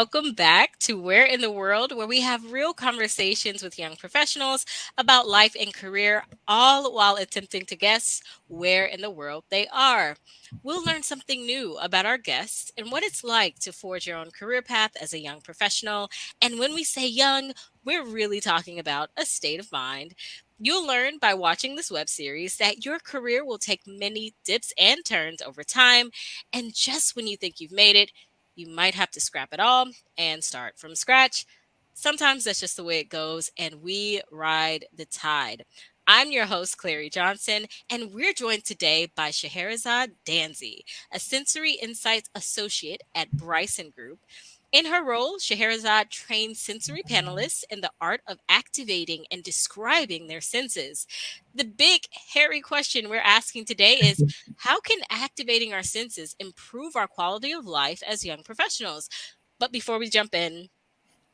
welcome back to Where in the World, where we have real conversations with young professionals about life and career, all while attempting to guess where in the world they are. We'll learn something new about our guests and what it's like to forge your own career path as a young professional. And when we say young, we're really talking about a state of mind. You'll learn by watching this web series that your career will take many dips and turns over time. And just when you think you've made it, you might have to scrap it all and start from scratch. Sometimes that's just the way it goes, and we ride the tide. I'm your host, Clary Johnson, and we're joined today by ShaharaZade Danzy, a sensory insights associate at Bryson Group. In her role, Scheherazade trains sensory panelists in the art of activating and describing their senses. The big, hairy question we're asking today is how can activating our senses improve our quality of life as young professionals? But before we jump in,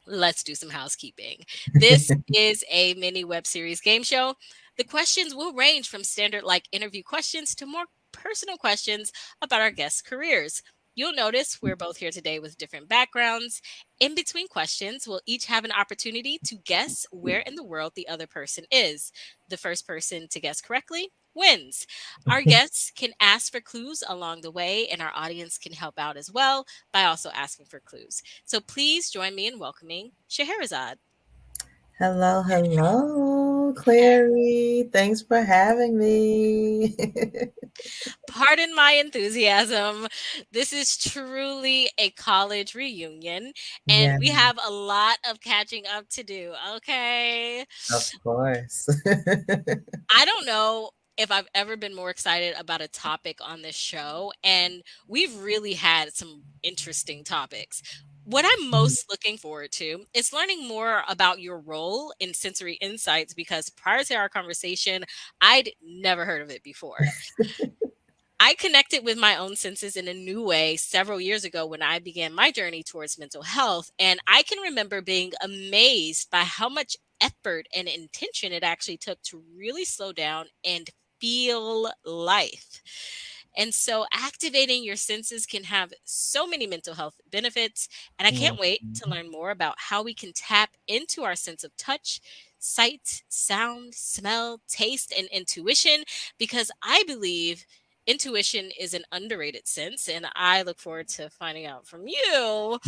let's do some housekeeping. This is a mini web series game show. The questions will range from standard like interview questions to more personal questions about our guests' careers. You'll notice we're both here today with different backgrounds. In between questions, we'll each have an opportunity to guess where in the world the other person is. The first person to guess correctly wins. Our guests can ask for clues along the way, and our audience can help out as well by also asking for clues. So please join me in welcoming Scheherazade. Hello, hello, Clary. Thanks for having me. Pardon my enthusiasm. This is truly a college reunion, and Yeah, we have a lot of catching up to do. Okay. of course. I don't know if I've ever been more excited about a topic on this show, and we've really had some interesting topics. What I'm most looking forward to is learning more about your role in sensory insights because prior to our conversation, I'd never heard of it before. I connected with my own senses in a new way several years ago when I began my journey towards mental health. And I can remember being amazed by how much effort and intention it actually took to really slow down and feel life. And so activating your senses can have so many mental health benefits. And I can't Mhm. wait to learn more about how we can tap into our sense of touch, sight, sound, smell, taste, and intuition, because I believe intuition is an underrated sense. And I look forward to finding out from you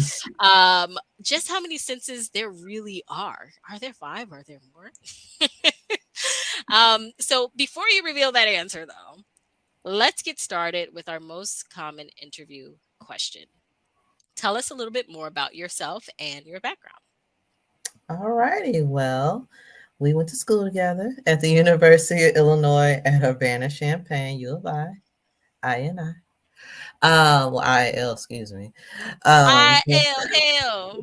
just how many senses there really are. Are there five? Are there more? So before you reveal that answer, though, let's get started with our most common interview question. Tell us a little bit more about yourself and your background. All righty. Well, we went to school together at the University of Illinois at Urbana-Champaign, U of I and I. IL, excuse me. Um, I L L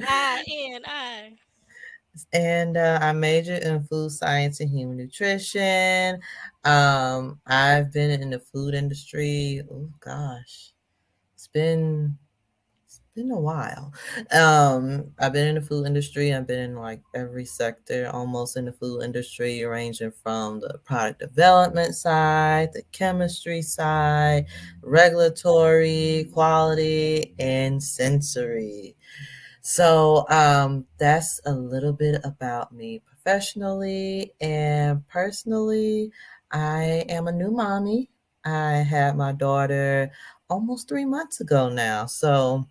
I N I. and I majored in food science and human nutrition. I've been in the food industry. Oh gosh, it's been it's been a while. I've been in the food industry. I've been in like every sector, almost in the food industry, ranging from the product development side, the chemistry side, regulatory, quality, and sensory. So that's a little bit about me professionally and personally. I am a new mommy. I had my daughter almost 3 months ago now. So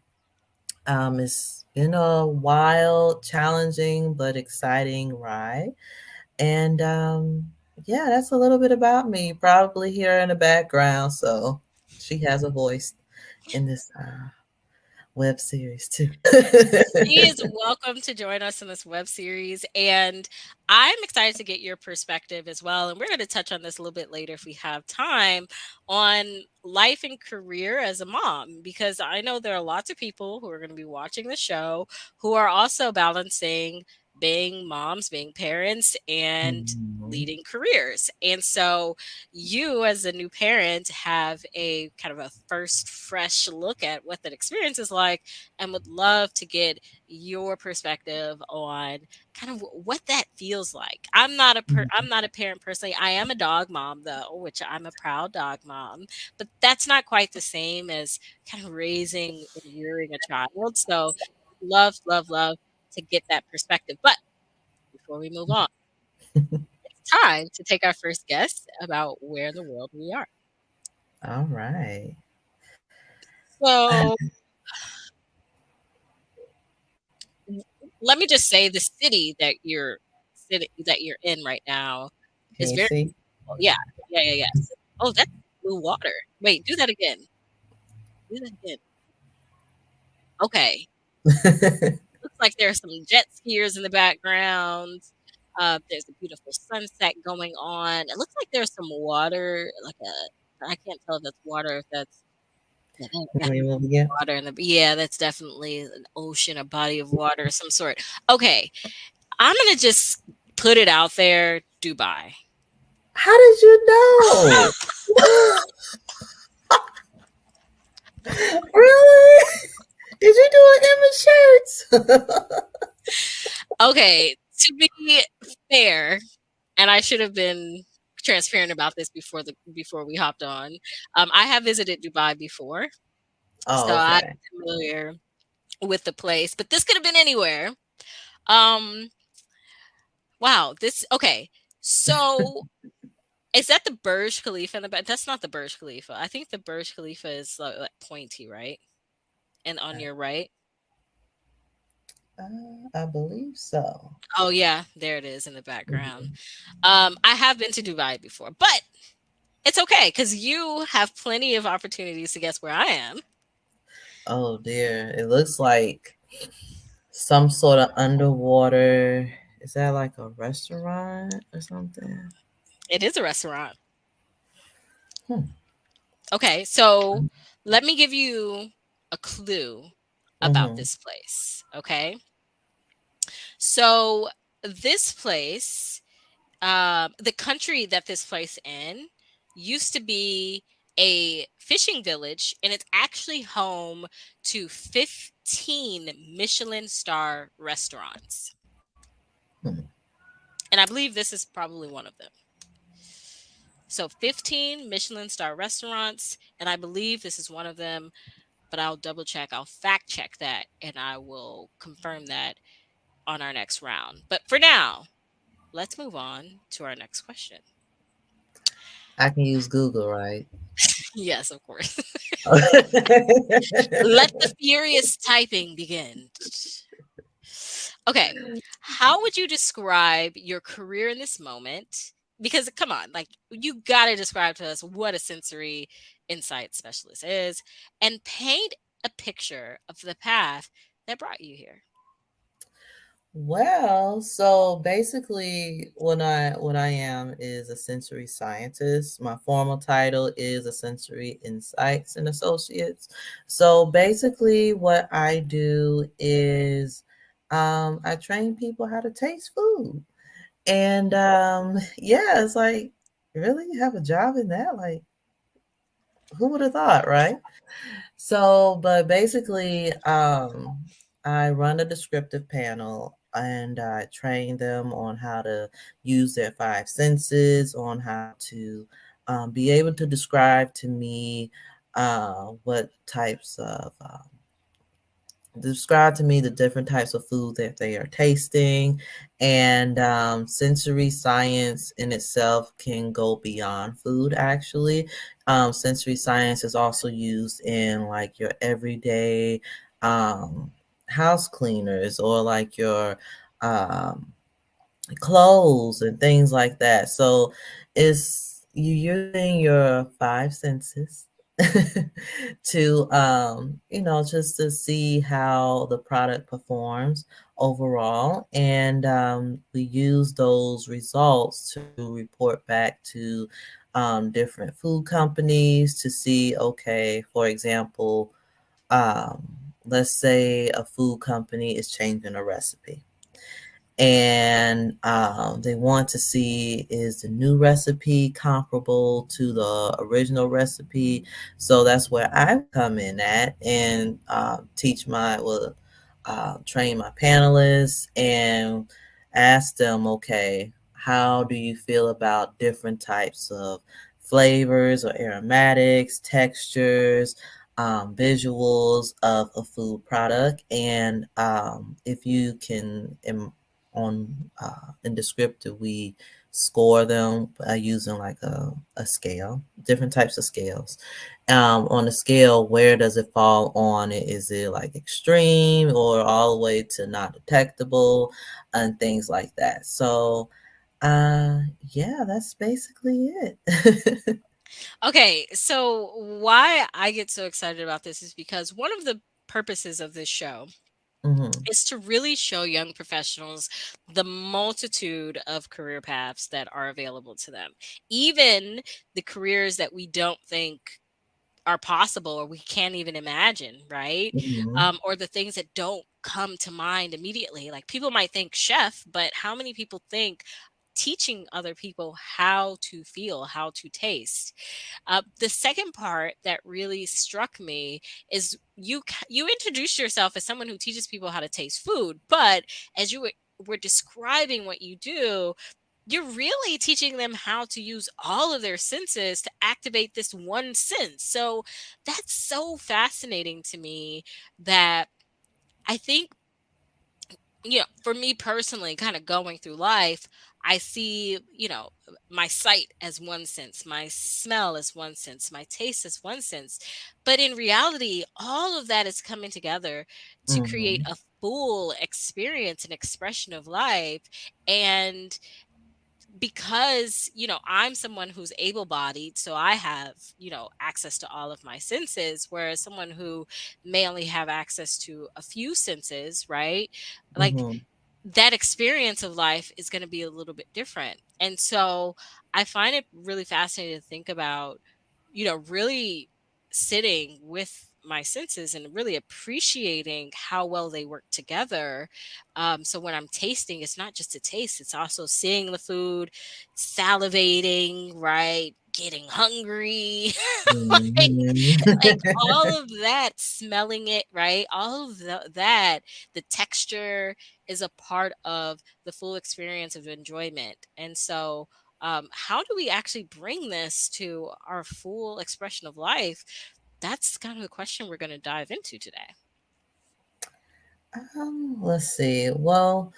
it's been a wild, challenging, but exciting ride. And yeah, that's a little bit about me. Probably here in the background. So she has a voice in this web series too. She is welcome to join us in this web series. And I'm excited to get your perspective as well. And we're going to touch on this a little bit later if we have time on life and career as a mom, because I know there are lots of people who are going to be watching the show who are also balancing being moms, being parents, and Mhm. leading careers. And so you, as a new parent, have a kind of a first fresh look at what that experience is like, and would love to get your perspective on kind of what that feels like. I'm Mhm. not a parent personally. I am a dog mom though, which I'm a proud dog mom, but that's not quite the same as kind of raising and rearing a child. So love, love, love to get that perspective. But before we move on, it's time to take our first guess about where in the world we are. All right. So w- let me just say the city that you're in right now Can is you very see? cool. Yeah. Yeah, yeah, yeah. Oh, that's blue water. Wait, do that again. Do that again. Okay. Looks like there are some jet skiers in the background. There's a beautiful sunset going on. It looks like there's some water, like a I can't tell if that's water, if that's yeah, that Let me move again. water in the yeah, that's definitely an ocean, a body of water of some sort. Okay, I'm gonna just put it out there, Dubai. How did you know? Really? Did you do an image shirts? Okay, to be fair, and I should have been transparent about this before we hopped on. I have visited Dubai before, so Oh, I'm okay. familiar with the place, but this could have been anywhere. Um, wow, this okay. So is that the Burj Khalifa in the back? That's not the Burj Khalifa. I think the Burj Khalifa is like pointy, right? And on your right. I believe so. Oh yeah, there it is in the background. I have been to Dubai before, but it's okay because you have plenty of opportunities to guess where I am. Oh dear. It looks like some sort of underwater. Is that like a restaurant or something? It is a restaurant. Hmm. Okay, so let me give you a clue about Mm-hmm. this place. Okay, so this place, the country that this place in, used to be a fishing village, and it's actually home to 15 Michelin star restaurants. Hmm. And I believe this is probably one of them. So 15 Michelin star restaurants, and I believe this is one of them, but I'll double check. I'll fact check that and I will confirm that on our next round. But for now, let's move on to our next question. I can use Google, right? Yes, of course. Let the furious typing begin. Okay. How would you describe your career in this moment? Because come on, like you got to describe to us what a sensory insight specialist is and paint a picture of the path that brought you here. Well, so basically what I am is a sensory scientist. My formal title is a sensory insights and associates. So basically what I do is I train people how to taste food. And yeah, it's like really you have a job in that? Like who would have thought, right? So, but basically, I run a descriptive panel and I train them on how to use their five senses, on how to be able to describe to me what types of describe to me the different types of food that they are tasting. And sensory science in itself can go beyond food, actually. Sensory science is also used in like your everyday um, house cleaners or like your um, clothes and things like that. So it's you using your five senses to just to see how the product performs overall, and we use those results to report back to different food companies to see, okay, for example, um, let's say a food company is changing a recipe, and they want to see, is the new recipe comparable to the original recipe. So that's where I would come in at, and teach my well train my panelists and ask them, okay, how do you feel about different types of flavors or aromatics, textures, visuals of a food product, and if you can on in descriptive, we score them using like a scale, different types of scales. On the scale, where does it fall on it? Is it like extreme or all the way to not detectable, and things like that? So uh yeah, that's basically it. Okay, so why I get so excited about this is because one of the purposes of this show Hmm. is to really show young professionals the multitude of career paths that are available to them. Even the careers that we don't think are possible or we can't even imagine, right? Hmm. Or the things that don't come to mind immediately. Like people might think chef, but how many people think teaching other people how to feel, how to taste? The second part that really struck me is you introduced yourself as someone who teaches people how to taste food, but as you were describing what you do, you're really teaching them how to use all of their senses to activate this one sense. So that's so fascinating to me that I think, for me personally, kind of going through life, I see, my sight as one sense, my smell as one sense, my taste as one sense. But in reality, all of that is coming together to create Hmm. a full experience and expression of life. And because I'm someone who's able bodied, so I have access to all of my senses, whereas someone who may only have access to a few senses, right? Like Hmm. that experience of life is going to be a little bit different. And so I find it really fascinating to think about, really sitting with my senses and really appreciating how well they work together. So when I'm tasting, it's not just a taste, it's also seeing the food, salivating, right? Getting hungry, right? Hmm. Like all of that, smelling it, right? All of that, the texture is a part of the full experience of enjoyment. And so, how do we actually bring this to our full expression of life? That's kind of the question we're going to dive into today. Let's see. Well,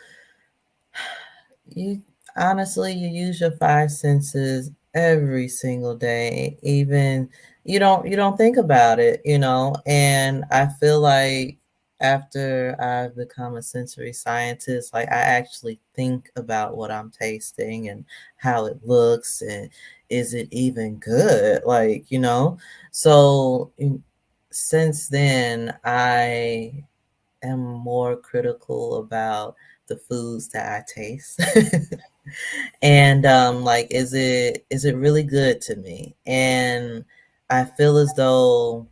you honestly, you use your five senses every single day. Even you don't think about it, and I feel like after I've become a sensory scientist, like I actually think about what I'm tasting and how it looks, and is it even good, so since then I am more critical about the foods that I taste. And like, is it really good to me? And I feel as though,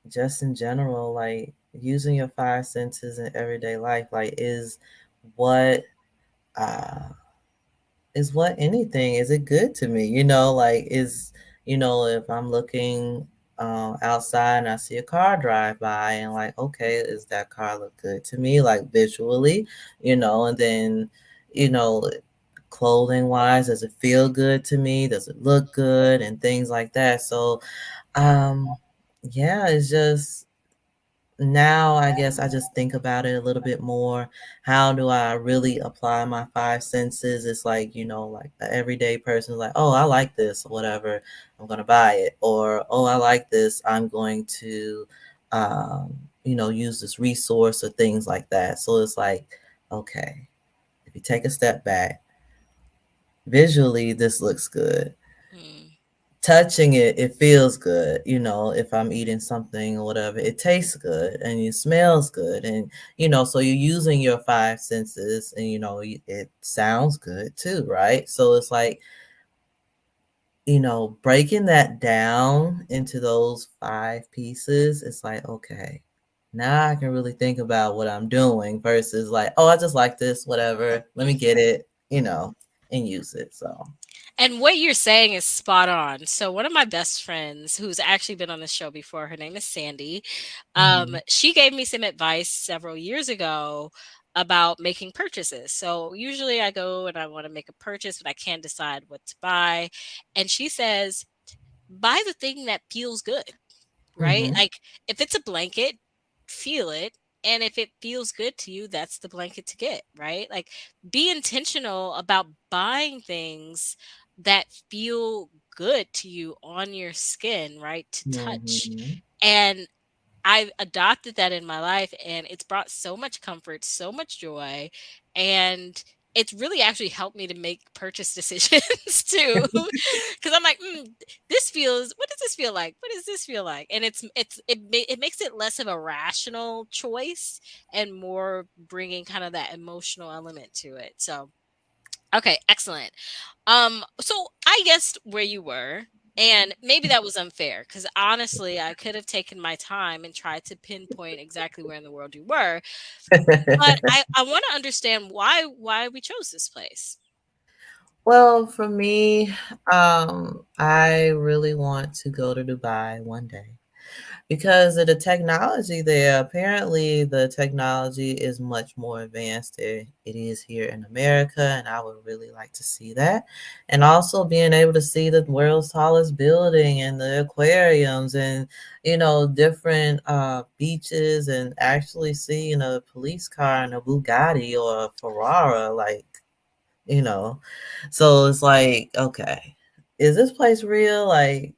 just in general, like using your five senses in everyday life, like what uh what anything, is it good to me? Like, if I'm looking outside and I see a car drive by, and like, okay, is that car look good to me, like visually? And then, you know clothing wise, does it feel good to me, does it look good, and things like that. So yeah, it's just, now I guess I just think about it a little bit more. How do I really apply my five senses? It's like, like the everyday person is like, oh, I like this or whatever, I'm gonna buy it. Or, oh, I like this, I'm going to use this resource, or things like that. So it's like, okay, if you take a step back, visually this looks good, Mm, touching it, it feels good. If I'm eating something or whatever, it tastes good and it smells good. And, so you're using your five senses, and, it sounds good too, right? So it's like, breaking that down into those five pieces, it's like, okay, Now I can really think about what I'm doing versus like, oh, I just like this, whatever. Let me get Mhm. it, and use it. So, And what you're saying is spot on. So one of my best friends, who's actually been on the show before, her name is Sandy. hmm She gave me some advice several years ago about making purchases. So usually I go and I want to make a purchase, but I can't decide what to buy. And she says, buy the thing that feels good, right? hmm Like if it's a blanket, feel it. And if it feels good to you, that's the blanket to get, right? Like be intentional about buying things that feel good to you on your skin, right? To touch. hmm And I've adopted that in my life and it's brought so much comfort, so much joy, and it's really actually helped me to make purchase decisions too. Because I'm like, this feels. What does this feel like? What does this feel like? And it makes it less of a rational choice and more bringing kind of that emotional element to it. So okay, excellent. So I guessed where you were, and maybe that was unfair because honestly, I could have taken my time and tried to pinpoint exactly where in the world you were. But I want to understand why we chose this place. Well, for me, I really want to go to Dubai one day because of the technology there. Apparently, the technology is much more advanced there. It is here in America, and I would really like to see that. And also being able to see the world's tallest building and the aquariums and, different beaches and actually seeing a police car and a Bugatti or a Ferrari, like, you know. So it's like, okay, is this place real? Like,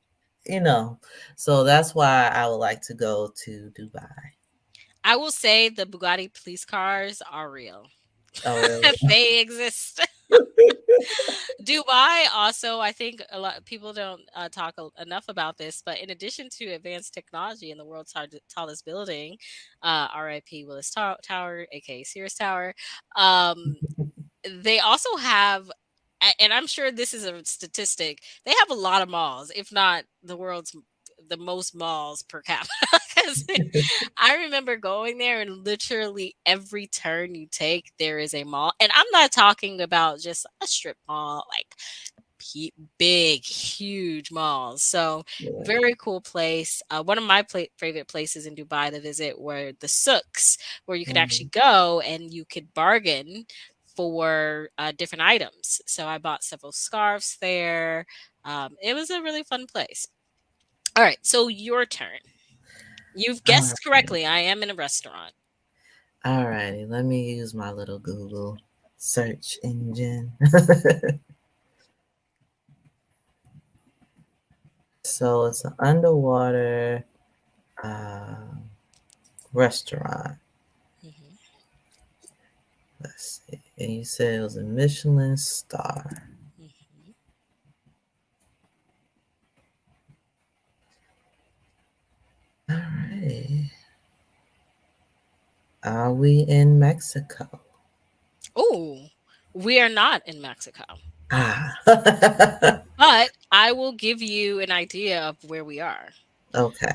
you know. So that's why I would like to go to Dubai. I will say the Bugatti police cars are real. Oh, really? They exist. Dubai also, I think a lot of people don't talk enough about this, but in addition to advanced technology in the world's tallest building, RIP Willis Tower, aka Sears Tower, um, they also have, and I'm sure this is a statistic, they have a lot of malls, if not the most malls per capita. 'Cause I remember going there and literally every turn you take, there is a mall. And I'm not talking about just a strip mall, like big, huge malls. So Yeah. very cool place. One of my favorite places in Dubai to visit were the souks, where you could actually Mhm. go and you could bargain for different items. So I bought several scarves there. It was a really fun place. All right, so your turn. You've All guessed right. correctly. I am in a restaurant. All righty. Let me use my little Google search engine. So it's an underwater uh, restaurant. Hmm. Let's see. And you said it was a Michelin star. Hmm. All right. Are we in Mexico? Oh, we are not in Mexico, Ah. but I will give you an idea of where we are. Okay.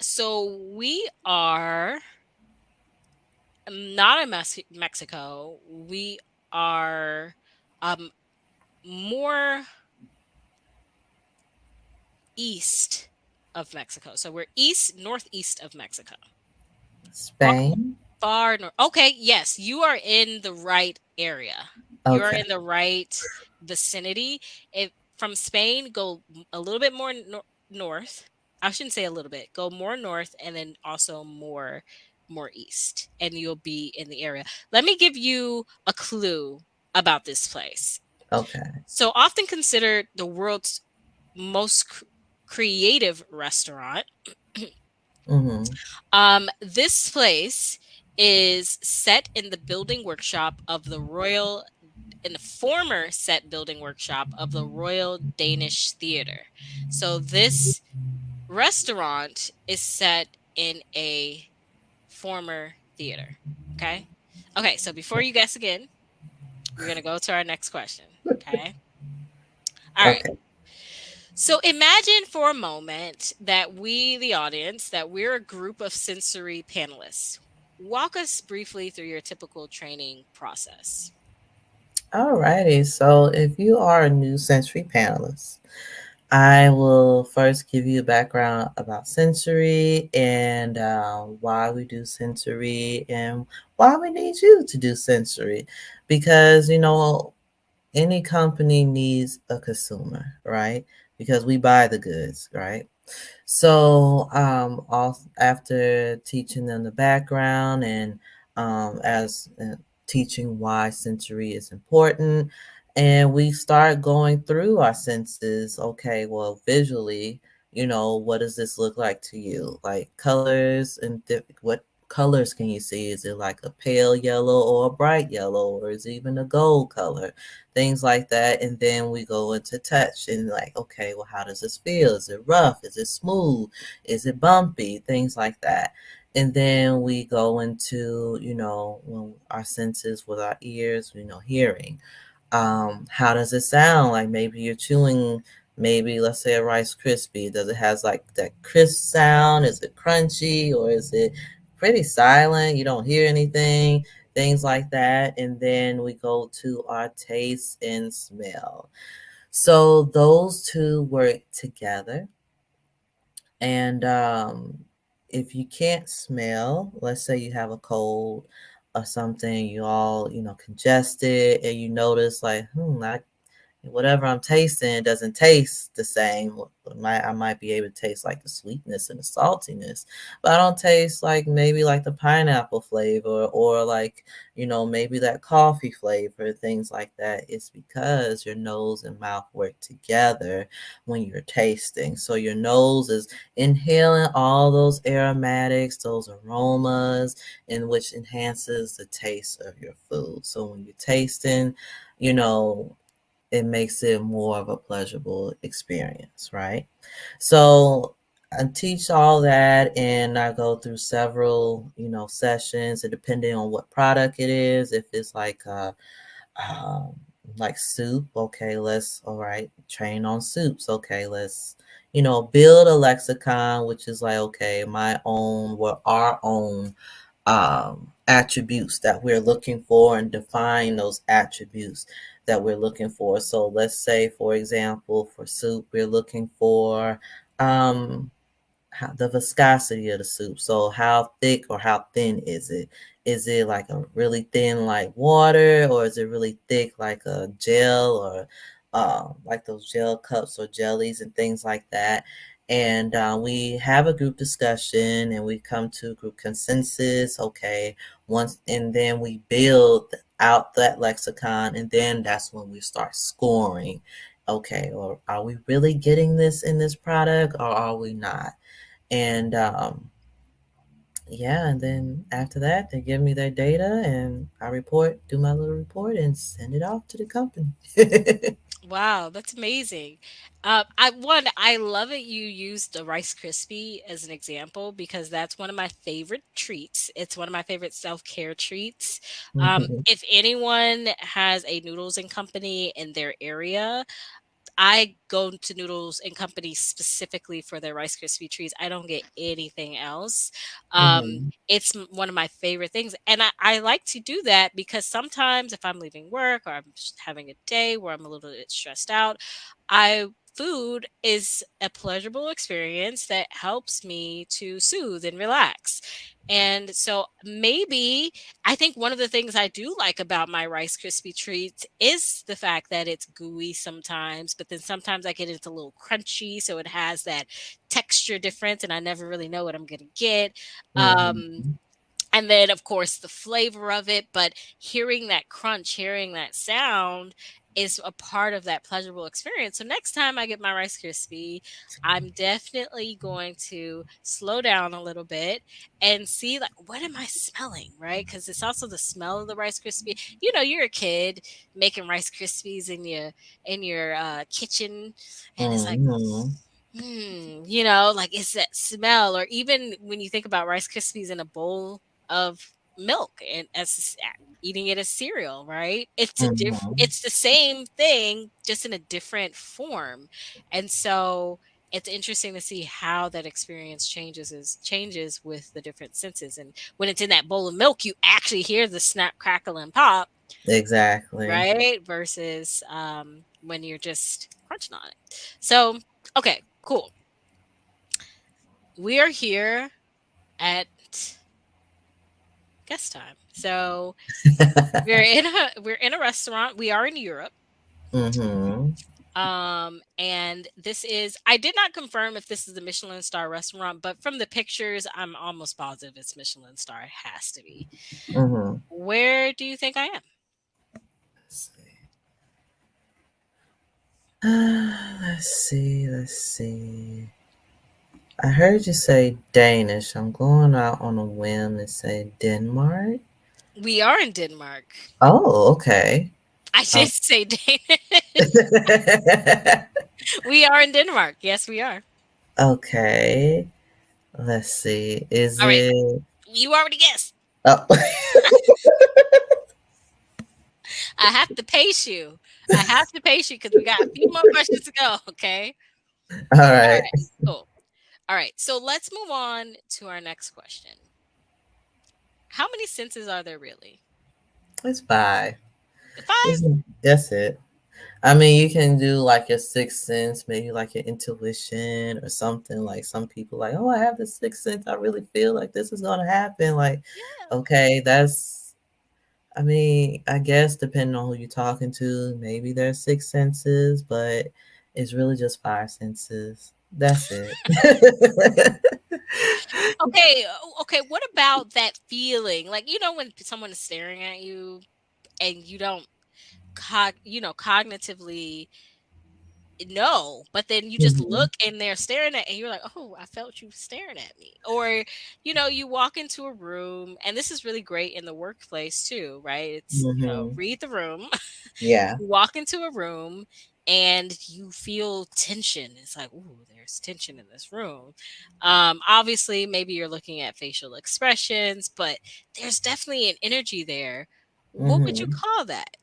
So we are not in Mexico. We are um more east of Mexico. So we're northeast of Mexico. Far, Spain. far north. Okay, yes, you are in the right area. You're Okay. in the right vicinity. If from Spain, go a little bit more north. I shouldn't say a little bit. Go more north, and then also more east, and you'll be in the area. Let me give you a clue about this place. Okay. So often considered the world's most creative restaurant. Mm-hmm. This place is set in the building workshop of the Royal, in the former set building workshop of the Royal Danish Theatre. So this restaurant is set in a former theater. Okay. Okay. So before you guess again, we're going to go to our next question. Okay. All right. Okay. So imagine for a moment that we, the audience, that we're a group of sensory panelists. Walk us briefly through your typical training process. Alrighty, so if you are a new sensory panelist, I will first give you a background about sensory and why we do sensory and why we need you to do sensory. Because, any company needs a consumer, right? Because we buy the goods, right? So, after teaching them the background and as teaching why sensory is important, and we start going through our senses. Okay, well, visually, what does this look like to you? Like colors and what colors can you see? Is it like a pale yellow or a bright yellow, or is it even a gold color? Things like that. And then we go into touch and like, okay, well, how does this feel? Is it rough? Is it smooth? Is it bumpy? Things like that. And then we go into, when our senses with our ears, hearing. How does it sound? Like maybe you're chewing, maybe let's say a Rice Krispie. Does it has like that crisp sound? Is it crunchy or is it pretty silent? You don't hear anything, things like that. And then we go to our taste and smell. So those two work together. And if you can't smell, let's say you have a cold or something, you all, congested, and you notice like, whatever I'm tasting doesn't taste the same. I might be able to taste like the sweetness and the saltiness, but I don't taste like maybe like the pineapple flavor or like, maybe that coffee flavor, things like that. It's because your nose and mouth work together when you're tasting. So your nose is inhaling all those aromatics, those aromas, and which enhances the taste of your food. So when you're tasting, you know, it makes it more of a pleasurable experience, right? So I teach all that and I go through several, sessions and depending on what product it is, if it's um, like soup, okay, let's, all right, train on soups, okay, let's, build a lexicon, which is like, okay, my own, what our own attributes that we're looking for and define those attributes that we're looking for. So let's say, for example, for soup, we're looking for um, the viscosity of the soup. So how thick or how thin is it? Is it like a really thin like water, or is it really thick like a gel, or like those gel cups or jellies and things like that? And we have a group discussion and we come to a group consensus. Okay, once and then we build out that lexicon, and then that's when we start scoring. Okay, or are we really getting this in this product, or are we not? And yeah, and then after that, they give me their data, and I report, do my little report, and send it off to the company. Wow, that's amazing. I love it. You used the Rice Krispie as an example because that's one of my favorite treats. It's one of my favorite self care treats. Mhm, If anyone has a noodles and company in their area, I go to Noodles and Company specifically for their Rice Krispie treats. I don't get anything else. mhm, It's one of my favorite things. And I like to do that because sometimes if I'm leaving work or I'm just having a day where I'm a little bit stressed out, I food is a pleasurable experience that helps me to soothe and relax. And so maybe I think one of the things I do like about my Rice Krispie treats is the fact that it's gooey sometimes, but then sometimes I get it's a little crunchy, so it has that texture difference, and I never really know what I'm gonna get. Um, mhm, and then, of course, the flavor of it, but hearing that crunch, hearing that sound is a part of that pleasurable experience. So next time I get my Rice Krispie, I'm definitely going to slow down a little bit and see like what am I smelling, right? Because it's also the smell of the Rice Krispie. You know, you're a kid making Rice Krispies in your kitchen, and it's like mhm, like it's that smell, or even when you think about Rice Krispies in a bowl of milk and eating it as cereal, right? Mhm. It's the same thing, just in a different form. And so it's interesting to see how that experience changes with the different senses. And when it's in that bowl of milk, you actually hear the snap, crackle, and pop, Exactly. right? Versus when you're just crunching on it. So, okay, cool. We are here at guest time. So we're in a restaurant. We are in Europe. Mhm. And this is, I did not confirm if this is a Michelin star restaurant, but from the pictures, I'm almost positive it's Michelin star. It has to be. Mhm. Where do you think I am? Let's see. Let's see. Let's see. I heard you say Danish. I'm going out on a whim and say Denmark. We are in Denmark. Oh, okay. I Um, did say Danish. We are in Denmark. Yes, we are. okay. Let's see. Is All right. it? You already guessed. Oh. I have to pace you. I have to pace you because we got a few more questions to go. Okay. All All right. right. Cool. All right. So let's move on to our next question. How many senses are there really? It's 5. Five? That's it. I mean, you can do like your sixth sense, maybe like your intuition or something. Like some people, like, oh, I have this sixth sense. I really feel like this is gonna happen. Like, Yeah. okay, that's. I mean, I guess depending on who you're talking to, maybe there's six senses, but it's really just 5 senses. That's it. Okay. Okay. What about that feeling? Like, when someone is staring at you and you don't cognitively no, but then you just Mhm. look and they're staring at and you're like, "Oh, I felt you staring at me." Or, you walk into a room, and this is really great in the workplace too, right? It's, Mhm. read the room. Yeah. You walk into a room and you feel tension. It's like, "Ooh, there's tension in this room." Obviously, maybe you're looking at facial expressions, but there's definitely an energy there. What would you Mhm. call that?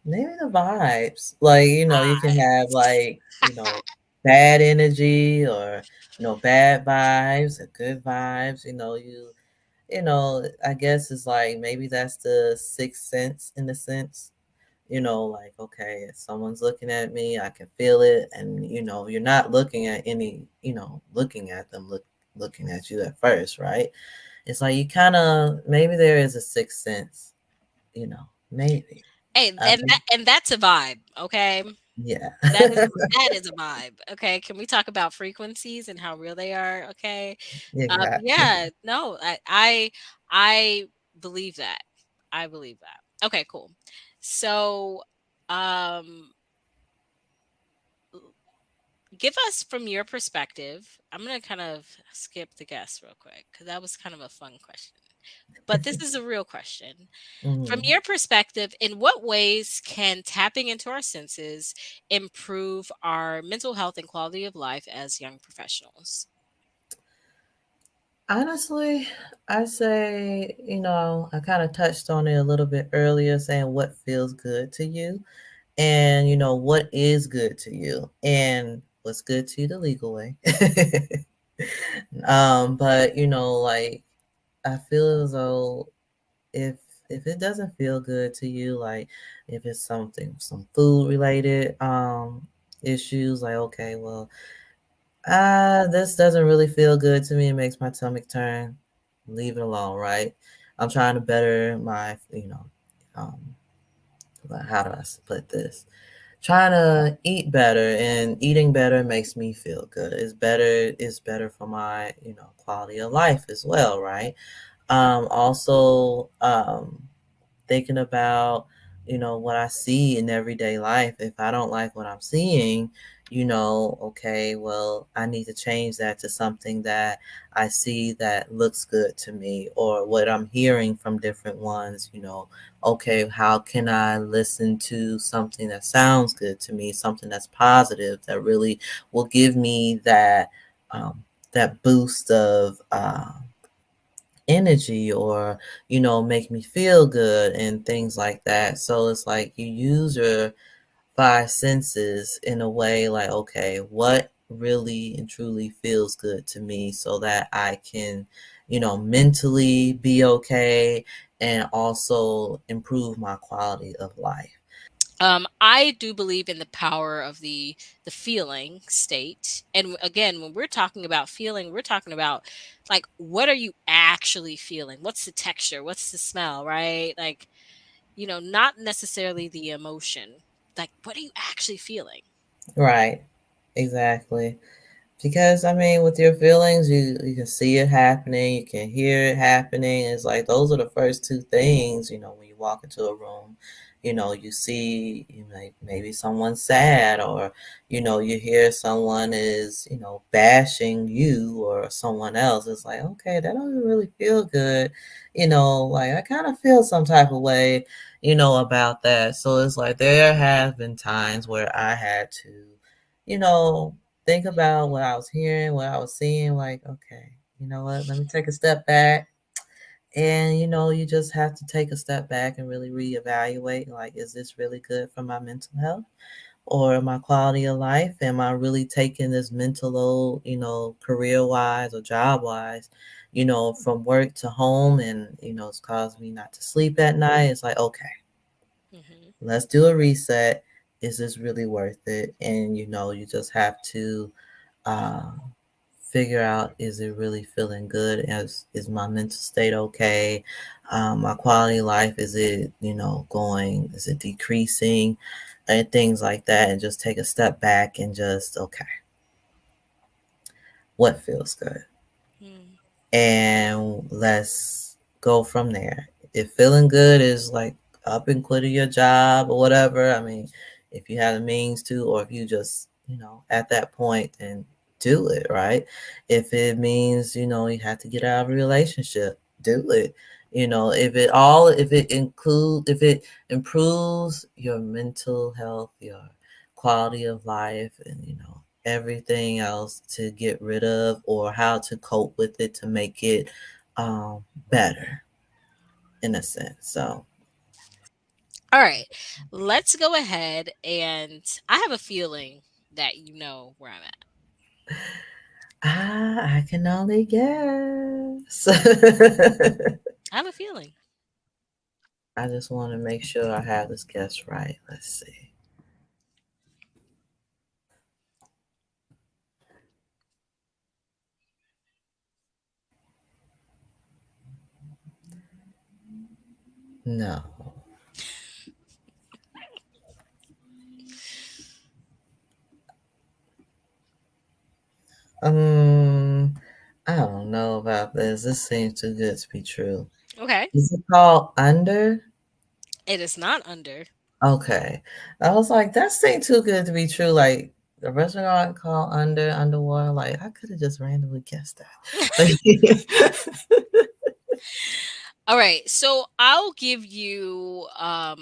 Maybe the vibes. Like, you can have like, bad energy or, bad vibes or good vibes. I guess it's like maybe that's the sixth sense in a sense. Like, okay, if someone's looking at me, I can feel it. And, you're not looking at looking at them, looking at you at first, right? It's like you kind of, maybe there is a sixth sense, maybe. Hey, I mean, and that's a vibe, okay? yeah. That is a vibe, okay? Can we talk about frequencies and how real they are, okay? Exactly. Yeah, no, I believe that. I believe that. Okay, cool. So, um, l give us from your perspective. I'm gonna kind of skip the guess real quick because that was kind of a fun question. But this is a real question. From Mhm. your perspective, in what ways can tapping into our senses improve our mental health and quality of life as young professionals? Honestly, I say, I kind of touched on it a little bit earlier, saying what feels good to you and, what is good to you and what's good to you the legal way. But, like, I feel as though if if it doesn't feel good to you, like if it's some food related issues, like, okay, well, this doesn't really feel good to me. It makes my stomach turn. Leave it alone, right? I'm trying to better my, um, how do I put this? Trying to eat better, and eating better makes me feel good. It's better for my, quality of life as well, right? Also, thinking about, what I see in everyday life. If I don't like what I'm seeing, okay, well, I need to change that to something that I see that looks good to me, or what I'm hearing from different ones, okay, how can I listen to something that sounds good to me, something that's positive, that really will give me that boost of energy or, make me feel good and things like that. So it's like you use your five senses in a way like, okay, what really and truly feels good to me so that I can, mentally be okay and also improve my quality of life. I do believe in the power of the feeling state. And again, when we're talking about feeling, we're talking about like what are you actually feeling? What's the texture? What's the smell, right? Like, not necessarily the emotion. Like what are you actually feeling? Right. Exactly. Because I mean, with your feelings, you can see it happening, you can hear it happening. It's like those are the first two things, when you walk into a room. You see, maybe someone's sad, or you hear someone is, bashing you or someone else. It's like, okay, that doesn't really feel good. Like I kind of feel some type of way, about that. So it's like there have been times where I had to, you know think about what I was hearing, what I was seeing, like, okay, you know what, let me take a step back. And you just have to take a step back and really reevaluate, like, is this really good for my mental health or my quality of life? Am I really taking this mental load, career wise or job wise, from work to home, and it's caused me not to sleep at night? It's like, okay, Hmm. let's do a reset. Is this really worth it? And you just have to uh, figure out, is it really feeling good? Is my mental state okay? My quality of life, is it going? Is it decreasing? And things like that, and just take a step back and just, okay, what feels good? Mm. And let's go from there. If feeling good is like up and quitting your job or whatever, I mean, if you have the means to, or if you just, at that point, then do it, right? If it means, you have to get out of a relationship, do it. If it improves your mental health, your quality of life, and everything else, to get rid of, or how to cope with it to make it better, in a sense. So All right. Let's go ahead and I have a feeling that you know where I'm at. I can only guess. I have a feeling. I just want to make sure I have this guess right. Let's see. No. um I don't know about this. This seems too good to be true. Okay. Is it called Under? It is not under. Okay. I was like, that seemed too good to be true. Like the restaurant called Underwater. Like I could have just randomly guessed that. All right. So I'll give you a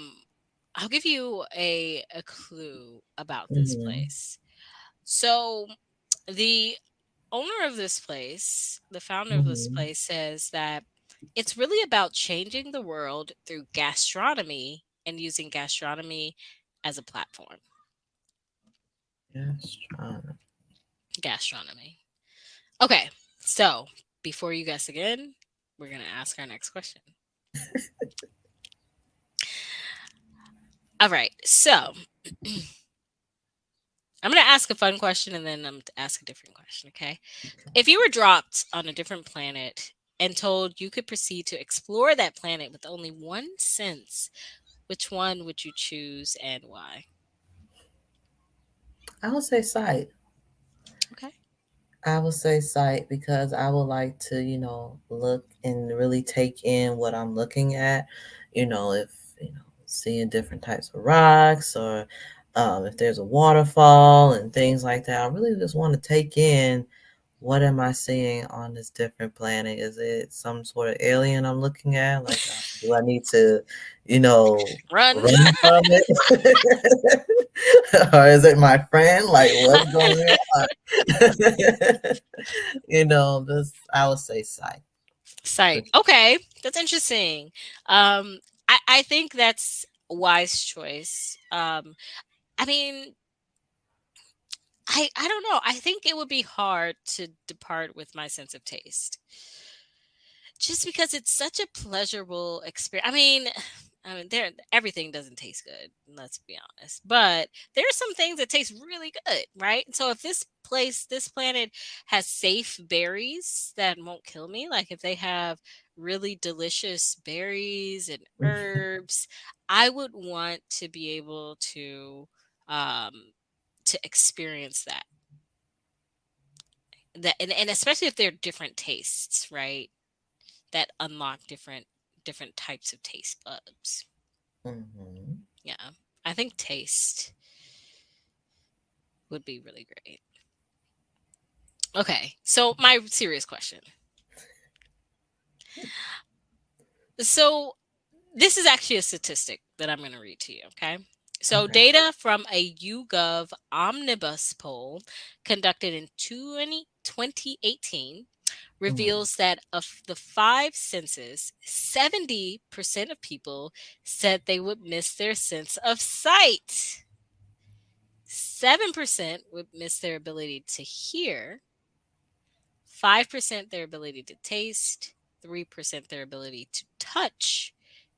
clue about this Mhm, place. So the owner of this place, the founder of this mhm. place says that it's really about changing the world through gastronomy and using gastronomy as a platform. Gastronomy. Gastronomy. Okay. So, before you guess again, we're going to ask our next question. All right. So, I'm going to ask a fun question and then I'm to ask a different question, okay? If you were dropped on a different planet and told you could proceed to explore that planet with only one sense, which one would you choose and why? I would say sight. Okay. I would say sight because I would like to, look and really take in what I'm looking at. If, seeing different types of rocks, or if there's a waterfall and things like that. I really just want to take in, what am I seeing on this different planet? Is it some sort of alien I'm looking at? Like, do I need to, Run. run from it? Or is it my friend? Like, what's going on? This, I would say sight. Sight. Okay, that's interesting. I think that's a wise choice. I mean, I don't know. I think it would be hard to depart with my sense of taste. Just because it's such a pleasurable experience. I mean, there everything doesn't taste good. Let's be honest, but there are some things that taste really good, right? So if this planet, has safe berries that won't kill me, like if they have really delicious berries and herbs, I would want to be able um, to experience and especially if they're different tastes, right? That unlock different types of taste buds. Hmm. Yeah. I think taste would be really great. Okay. So my serious question. So this is actually a statistic that I'm going to read to you, okay? So Okay. data from a YouGov omnibus poll conducted in 2018 Hmm. reveals that of the five senses, 70% of people said they would miss their sense of sight. 7% would miss their ability to hear, 5% their ability to taste, 3% their ability to touch,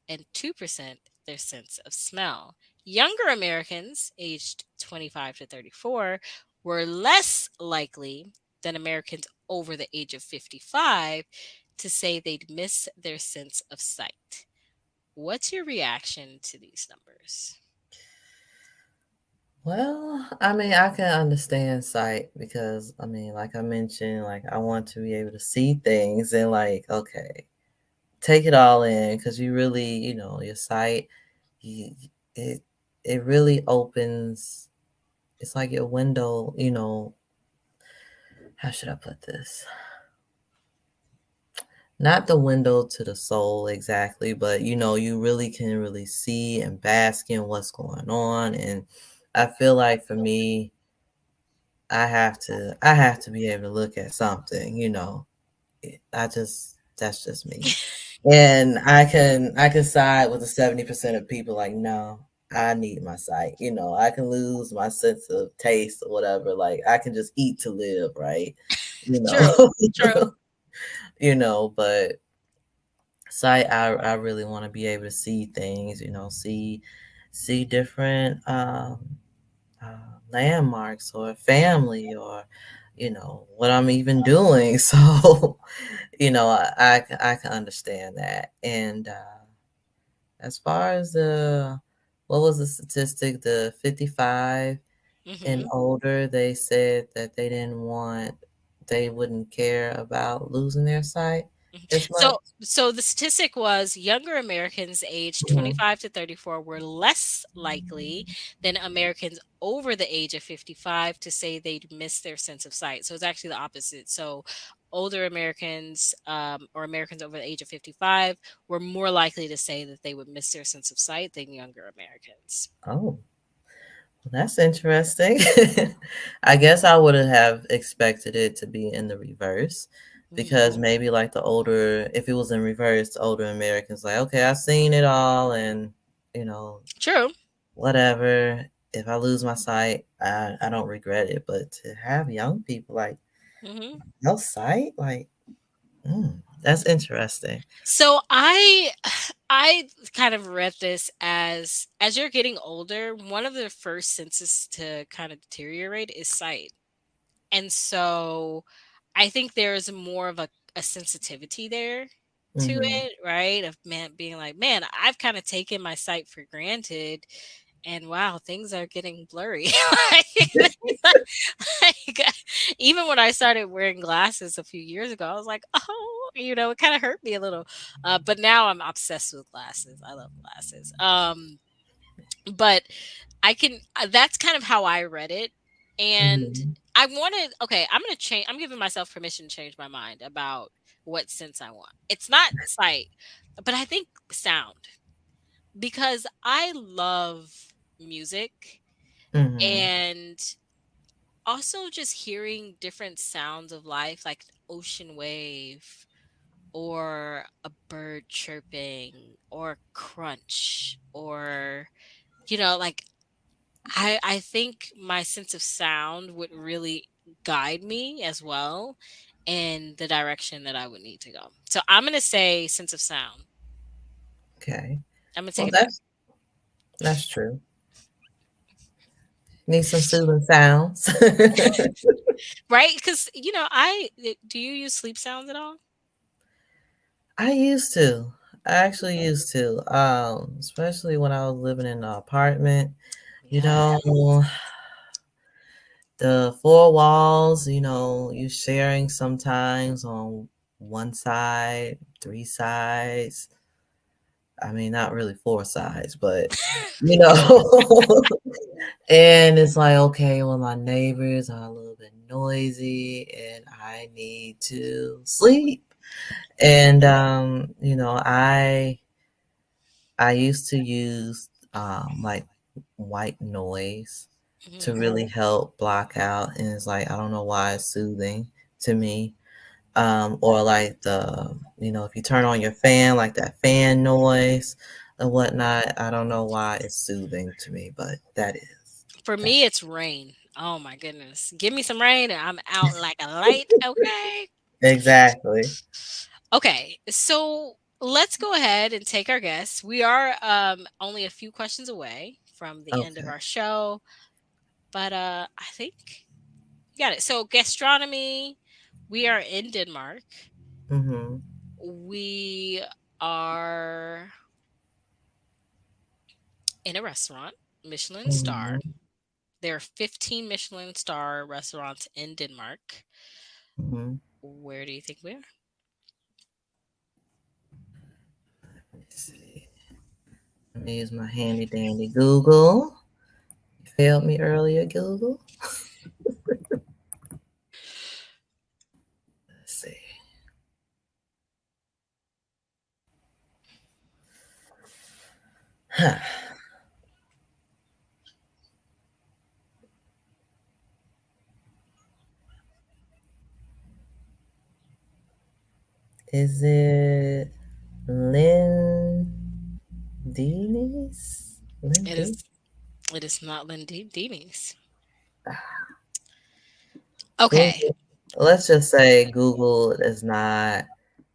and 2% their sense of smell. Younger Americans, aged 25 to 34, were less likely than Americans over the age of 55 to say they'd miss their sense of sight. What's your reaction to these numbers? Well, I mean, I can understand sight because I mean, like I mentioned, like I want to be able to see things and like, okay, take it all in because you really, your sight, you, it it really opens. It's like your window. How should I put this? Not the window to the soul exactly, but you really can really see and bask in what's going on. And I feel like for me, I have to be able to look at something. That's just me. And I can side with the 70% of people like, no, I need my sight. I can lose my sense of taste or whatever. Like I can just eat to live, right? You True, know. true. But sight, I really want to be able to see things, see different landmarks or family or what I'm even doing. So I can understand that. And as far as the what was the statistic, the 55 and Hmm. older, they said that they wouldn't care about losing their sight Mhm. as much. So the statistic was younger Americans aged Mhm. 25 to 34 were less likely than Americans over the age of 55 to say they'd miss their sense of sight. So it's actually the opposite. So older Americans, or Americans over the age of 55, were more likely to say that they would miss their sense of sight than younger Americans. Oh, well, that's interesting. I guess I would have expected it to be in the reverse Hmm. because maybe like if it was in reverse, the older Americans like, okay, I've seen it all and, you know, True. whatever. If I lose my sight, I don't regret it. But to have young people like Hmm. no sight, like, that's interesting. So I kind of read this as you're getting older, one of the first senses to kind of deteriorate is sight. And so I think there's more of a sensitivity there to Hmm. it, right? Of man being like, man, I've kind of taken my sight for granted and wow, things are getting blurry. like, like, even when I started wearing glasses a few years ago, I was like, oh, it kind of hurt me a little. But now I'm obsessed with glasses. I love glasses. But that's kind of how I read it. And Hmm. I wanted, okay, I'm going to change, I'm giving myself permission to change my mind about what sense I want. It's not sight, but I think sound because I love music Hmm. and also just hearing different sounds of life like ocean wave or a bird chirping or crunch or like I think my sense of sound would really guide me as well in the direction that I would need to go. So I'm going to say sense of sound. Okay. I'm going to take Well, it back. that's true. Need some soothing sounds. Right? Cuz do you use sleep sounds at all? I used to. I actually used to. Especially when I was living in an apartment. You Yeah. know, the four walls, you sharing sometimes on one side, three sides. I mean, not really four sides, but you know. And it's like, okay, well, my neighbors are a little bit noisy and I need to sleep. And I used to use like white noise to Mhm. really help block out, and it's like I don't know why it's soothing to me. Or like if you turn on your fan, like that fan noise and whatnot. I don't know why it's soothing to me, but For me that's it's rain. Oh my goodness. Give me some rain and I'm out like a light, okay? exactly. Okay, so let's go ahead and take our guess. We are only a few questions away from the end of Okay. our show, but I think you got it. So gastronomy, we are in Denmark. Mm-hmm. We are in a restaurant, Michelin star. Mm-hmm. There are 15 Michelin star restaurants in Denmark. Mm-hmm. Where do you think we are? Let's see. Let me use my handy dandy Google. You failed me earlier, Google. Let's see. Huh. Is it Lynn Dini's? It is it is not Lindini's. Okay. Google. Let's just say Google is not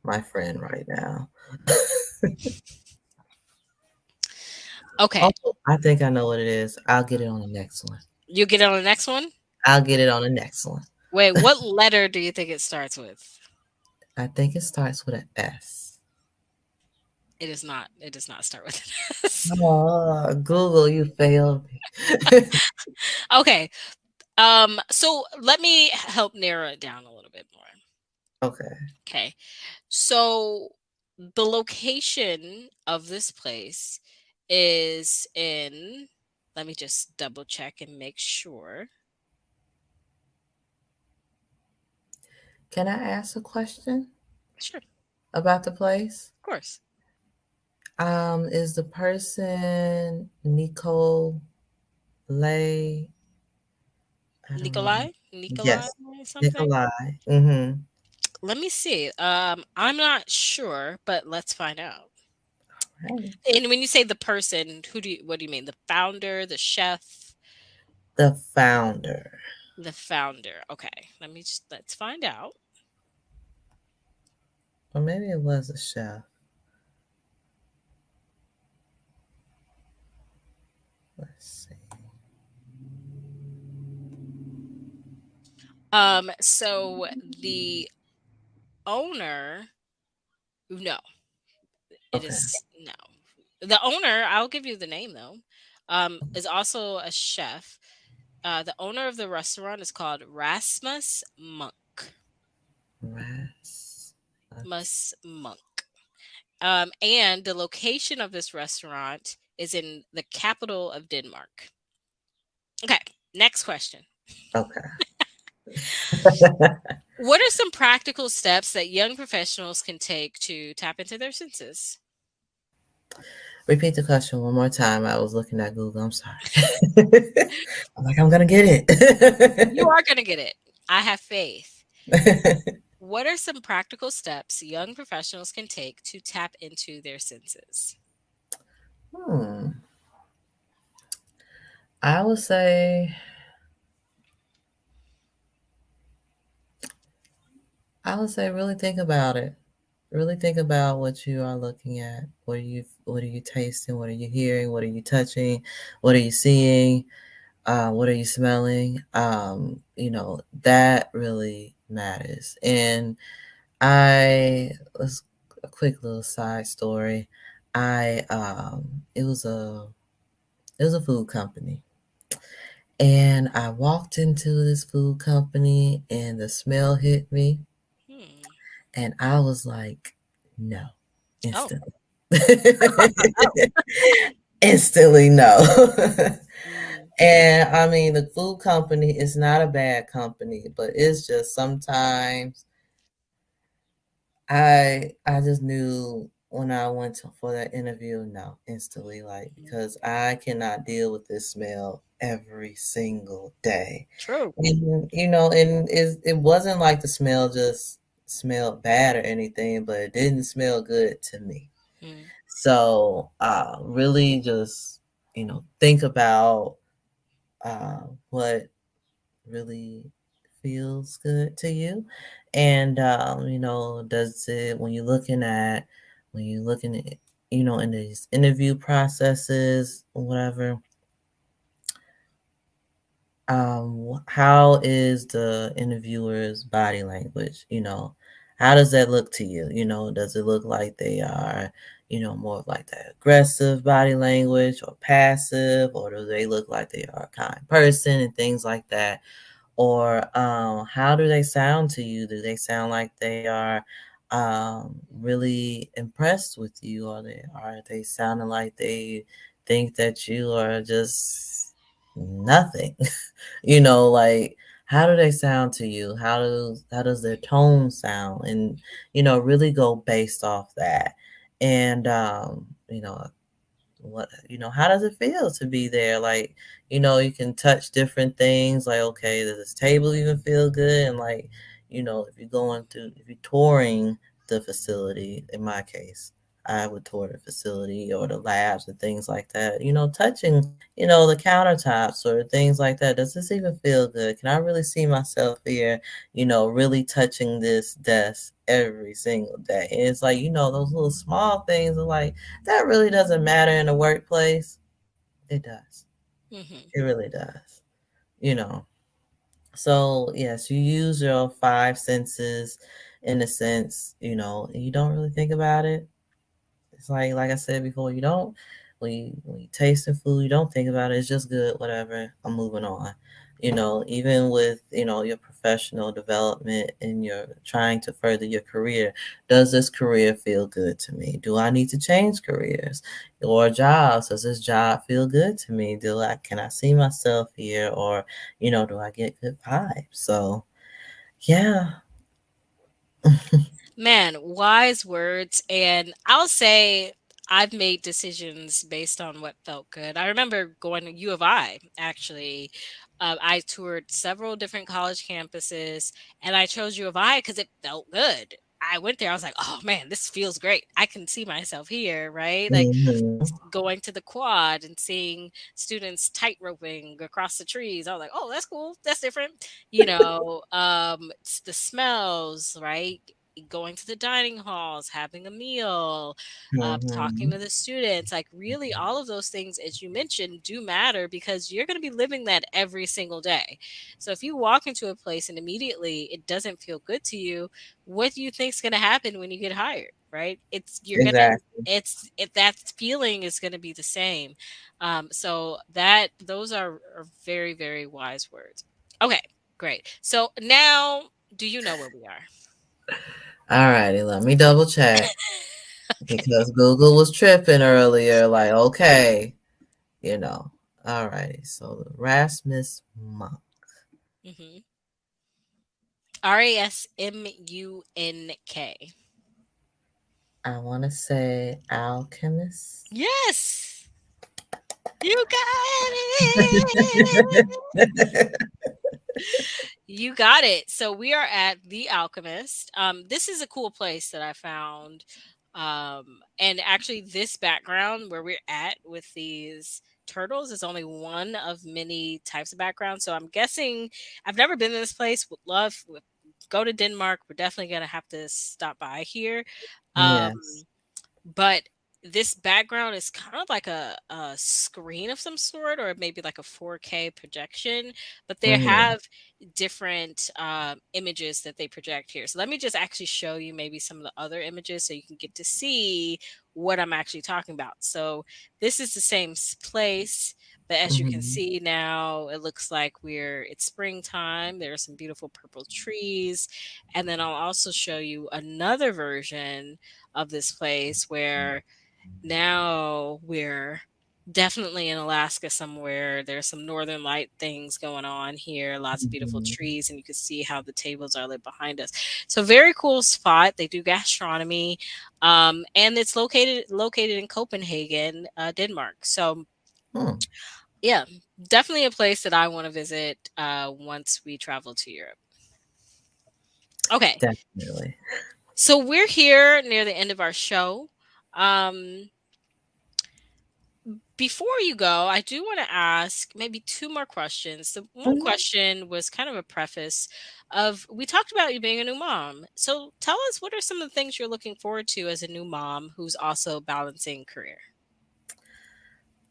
my friend right now. Okay. Oh, I think I know what it is. I'll get it on the next one. You get on the next one? I'll get it on the next one. Wait, what letter do you think it starts with? I think it starts with an S. It is not. It does not start with an S. Oh, Google, you failed me. Okay. So let me help narrow it down a little bit more. Okay. Okay. So the location of this place is in, let me just double check and make sure. Can I ask a question Sure, of about the place? course. Is the person Nicole Lay? I don't know. Nikolai Yes, something. Nikolai. Mm-hmm. Let me see. I'm not sure, but let's find out. Right. And when you say the person, what do you mean? The founder, the chef, The founder. the founder. Okay. Let's find out. Or maybe it was a chef. Let's see. So the owner, no, it Okay. is no. The owner, I'll give you the name though, is also a chef. The owner of the restaurant is called Rasmus Monk. Rats. Mus Monk. And the location of this restaurant is in the capital of Denmark. Okay, next question. Okay. What are some practical steps that young professionals can take to tap into their senses? Repeat the question one more time. I was looking at Google. I'm sorry. I'm like, I'm gonna get You it. are going to get it. I have faith. What are some practical steps young professionals can take to tap into their senses? Hmm. I would say, really think about it. Really think about what you are looking at. What are you tasting? What are you hearing? What are you touching? What are you seeing? What are you smelling? That really matters. And let's a quick little side story. I it was a food company, and I walked into this food company, and the smell hit me, Hmm. and I was like, no, Oh. instantly. Instantly, no. Mm, And I mean, the food company is not a bad company, but it's just sometimes I just knew when I went for that interview, no, instantly, like, mhm. because I cannot deal with this smell every single day. True. And it wasn't like the smell just smelled bad or anything, but it didn't smell good to me. Mm, So, really just, think about what really feels good to you. And, does it, when you're looking at, in these interview processes, whatever, how is the interviewer's body language? How does that look to you? Does it look like they are, more of like that aggressive body language or passive, or do they look like they are a kind person and things like that? Or how do they sound to you? Do they sound like they are really impressed with you, or are they sounding like they think that you are just nothing? Like, how do they sound to you? How does their tone sound? And really go based off that. And how does it feel to be there? Like, you can touch different things, like, okay, does this table even feel good? And like, if you're touring the facility, in my case, I would tour the facility or the labs and things like that, touching, the countertops or things like that. Does this even feel good? Can I really see myself here, really touching this desk every single day? And it's like, those little small things are like, that really doesn't matter in the workplace. It does. hmm It really does. You know. So yes, you use your five senses in a sense, and you don't really think about it. It's like I said before, you don't when you taste the food, you don't think about it. It's just good, whatever. I'm moving on. Even with your professional development and you're trying to further your career, does this career feel good to me? Do I need to change careers or jobs? Does this job feel good to me? Can I see myself here, or do I get good vibes? So yeah. Man, wise words. And I'll say I've made decisions based on what felt good. I remember going to U of I, actually. I toured several different college campuses and I chose U of I because it felt good. I went there, I was like, oh man, this feels great. I can see myself here, right? Like Hmm. going to the quad and seeing students tight roping across the trees. I was like, oh, that's cool. That's different. The smells, right? Going to the dining halls, having a meal, talking Hmm. to the students, like really all of those things, as you mentioned, do matter because you're going to be living that every single day. So if you walk into a place and immediately it doesn't feel good to you, what do you think's going to happen when you get hired, right? It's you're going to Exactly. it's if that feeling is going to be the same. So that those are very, very wise words. Okay, great. So now, do you know where we are? All righty, let me double check. Okay. Because Google was tripping earlier, like, okay, you know. Alrighty, so Rasmus Monk. hmm Rasmunk. I want to say alchemist. Yes, you got it. You got it. So we are at The Alchemist. This is a cool place that I found. And actually, this background where we're at with these turtles is only one of many types of backgrounds. So I'm guessing I've never been to this place. Would go to Denmark. We're definitely gonna have to stop by here. Yes. But this background is kind of like a screen of some sort, or maybe like a 4K projection, but they Hmm. have different images that they project here. So let me just actually show you maybe some of the other images so you can get to see what I'm actually talking about. So this is the same place, but as you can Hmm. see now, it looks like it's springtime. There are some beautiful purple trees. And then I'll also show you another version of this place where now we're definitely in Alaska somewhere. There's some northern light things going on here, lots of beautiful Hmm. trees, and you can see how the tables are lit behind us. So very cool spot. They do gastronomy. And it's located in Copenhagen, Denmark. So Hmm. yeah, definitely a place that I want to visit once we travel to Europe. Okay. Definitely. So we're here near the end of our show. Um, Before you go, I do want to ask maybe two more questions. The one Mhm. question was kind of a preface of we talked about you being a new mom. So tell us, what are some of the things you're looking forward to as a new mom who's also balancing career?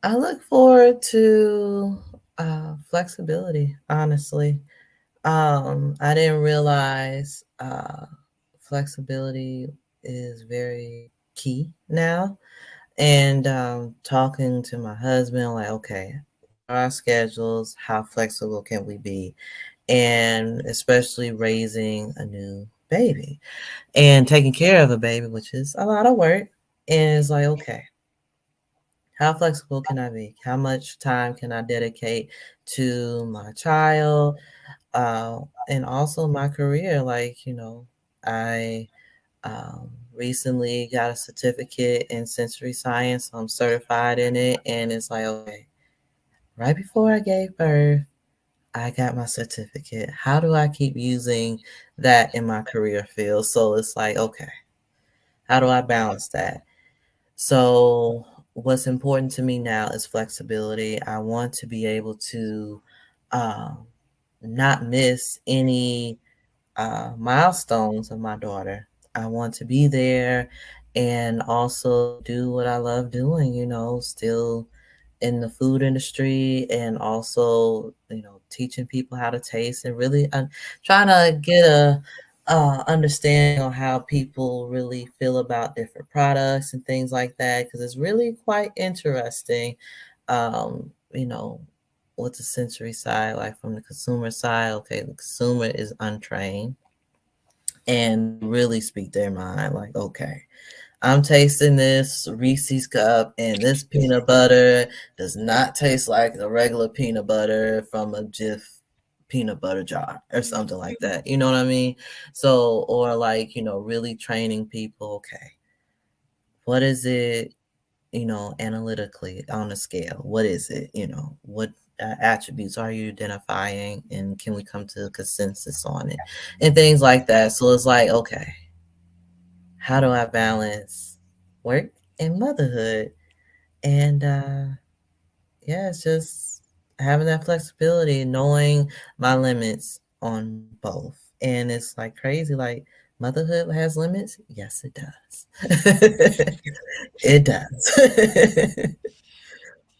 I look forward to flexibility, honestly. I didn't realize flexibility is very key now. And talking to my husband, like, okay, what are our schedules? How flexible can we be? And especially raising a new baby and taking care of a baby, which is a lot of work. And it's like, okay, how flexible can I be? How much time can I dedicate to my child? And also my career. Like, I recently got a certificate in sensory science. So I'm certified in it. And it's like, okay, right before I gave birth, I got my certificate. How do I keep using that in my career field? So it's like, okay, how do I balance that? So, what's important to me now is flexibility. I want to be able to um, not miss any milestones of my daughter. I want to be there and also do what I love doing, still in the food industry and also, teaching people how to taste and really trying to get a understanding on how people really feel about different products and things like that because it's really quite interesting, um, you know, with the sensory side, like from the consumer side. Okay, the consumer is untrained and they really speak their mind like, okay, I'm tasting this Reese's cup, and this peanut butter does not taste like the regular peanut butter from a Jif peanut butter jar or something like that. You know what I mean? So, or like, really training people, okay, what is it, analytically on a scale? What is it? What attributes are you identifying, and can we come to a consensus on it? And things like that. So it's like, okay, how do I balance work and motherhood? And yeah, it's just having that flexibility, knowing my limits on both. And it's like crazy, like motherhood has limits. Yes, it does. It does.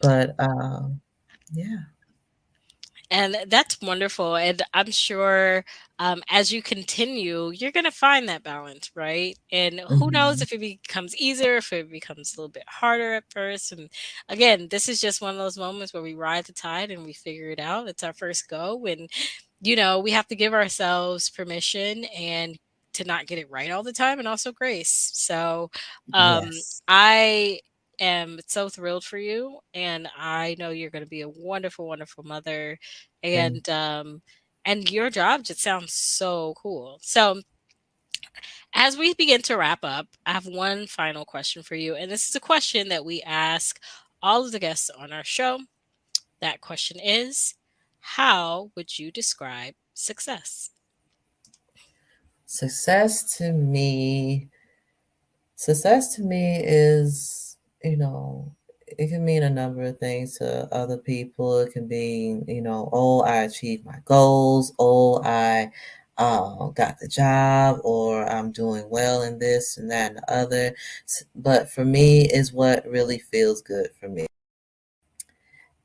But yeah. And that's wonderful. And I'm sure as you continue, you're going to find that balance, right? And who knows Mhm. if it becomes easier, if it becomes a little bit harder at first. And again, this is just one of those moments where we ride the tide and we figure it out. It's our first go. And, we have to give ourselves permission and to not get it right all the time and also grace. So Yes. I am so thrilled for you, and I know you're going to be a wonderful, wonderful mother, Thank and your job just sounds so cool. So, as we begin to wrap up, I have one final question for you, and this is a question that we ask all of the guests on our show. That question is, How would you describe success? Success to me, success to me is, it can mean a number of things to other people. It can be, oh, I achieved my goals. Oh, I got the job, or I'm doing well in this and that and the other. But for me, is what really feels good for me.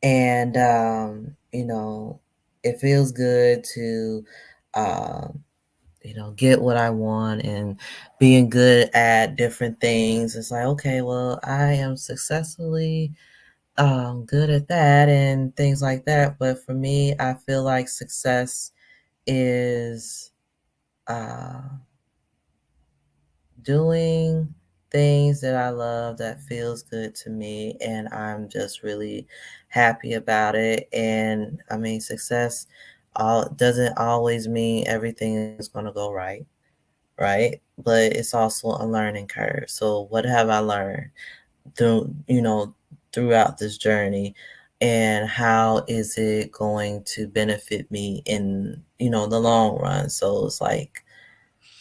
And, it feels good to, um, get what I want and being good at different things. It's like, okay, well, I am successfully good at that and things like that. But for me, I feel like success is uh, doing things that I love that feels good to me, and I'm just really happy about it. And I mean, success all doesn't always mean everything is going to go right? But it's also a learning curve. So what have I learned through, throughout this journey, and how is it going to benefit me in, the long run? So it's like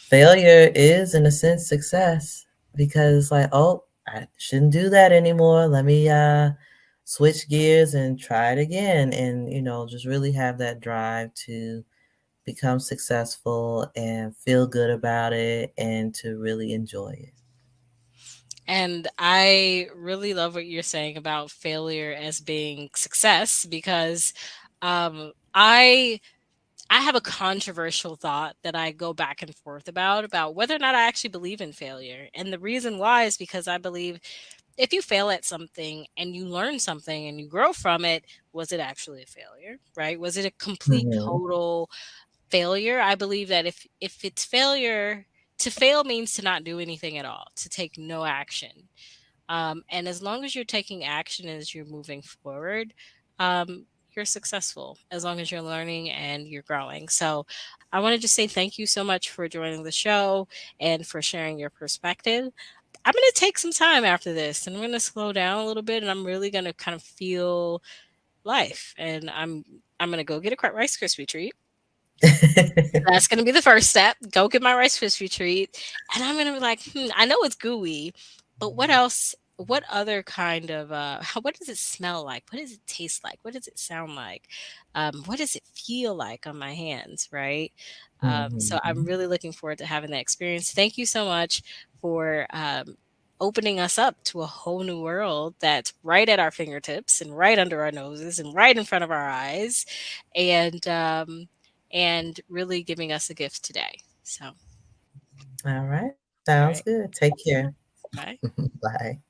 failure is in a sense success, because it's like, oh, I shouldn't do that anymore. Let me switch gears and try it again, and just really have that drive to become successful and feel good about it and to really enjoy it. And I really love what you're saying about failure as being success because I have a controversial thought that I go back and forth about whether or not I actually believe in failure. And the reason why is because I believe if you fail at something and you learn something and you grow from it, was it actually a failure, right? Was it a complete Mhm. total failure? I believe that if it's failure, to fail means to not do anything at all, to take no action. And as long as you're taking action as you're moving forward, you're successful as long as you're learning and you're growing. So I want to just say thank you so much for joining the show and for sharing your perspective. I'm going to take some time after this and I'm going to slow down a little bit and I'm really going to kind of feel life. And I'm going to go get a Rice Krispie treat. That's gonna be the first step. Go get my Rice Krispie treat, and I'm gonna be like, I know it's gooey, but what else? What other kind of what does it smell like? What does it taste like? What does it sound like? What does it feel like on my hands? Right. So I'm Mhm. really looking forward to having that experience. Thank you so much for opening us up to a whole new world that's right at our fingertips and right under our noses and right in front of our eyes. And really giving us a gift today. So, All right. all Sounds right. good. Take care. Bye. Bye.